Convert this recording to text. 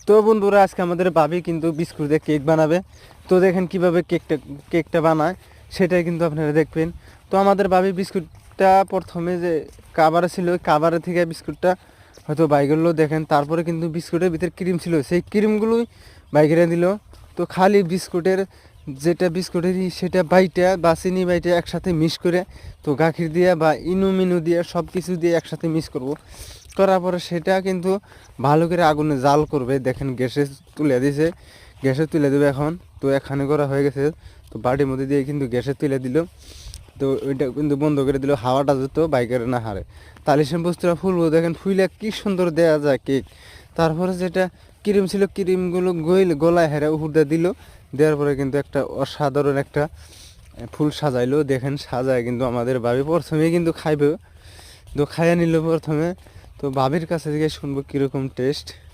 তো বন্ধুরা, আজকে আমাদের ভাবি কিন্তু বিস্কুট দিয়ে কেক বানাবে। তো দেখেন কিভাবে কেকটা বানায়, সেটাই কিন্তু আপনারা দেখবেন। তো আমাদের ভাবি বিস্কুটটা প্রথমে যে কাভারে ছিল, ওই কাভারে থেকে বিস্কুটটা হয়তো বাইগুলো দেখেন, তারপরে কিন্তু বিস্কুটের ভিতরে ক্রিম ছিল, সেই ক্রিমগুলোই বাইকেরা দিল। তো খালি বিস্কুটের যেটা সেটা বাইটা বা চিনি বাইটা একসাথে মিক্স করে, তো গাখির দিয়ে বা ইনু মিনু দিয়ে সব কিছু দিয়ে একসাথে মিক্স করব। করার পরে সেটা কিন্তু ভালো করে আগুনে জাল করবে। দেখেন গ্যাসে তুলে দিয়েছে, গ্যাসে তুলে দেবে এখন। তো এখানে করা হয়ে গেছে, তো বাটির মধ্যে দিয়ে কিন্তু গ্যাসে তুলে দিল। তো ওইটা কিন্তু বন্ধ করে দিল, হাওয়াটা যেত বাইকের না হারে। তাহলে সে বস্তুটা ফুলবো, দেখেন ফুলে কি সুন্দর দেয়া যায় কেক। তারপরে যেটা ক্রিম ছিল, ক্রিমগুলো গলায় হেরে উপর দিয়ে দিল। দেওয়ার পরে কিন্তু একটা অসাধারণ একটা ফুল সাজাইলো। দেখেন সাজায় কিন্তু আমাদের ভাবি প্রথমেই কিন্তু খাইবে। তো খাইয়া নিল প্রথমে। তো ভাবির কাছে থেকে শুনবো কীরকম টেস্ট।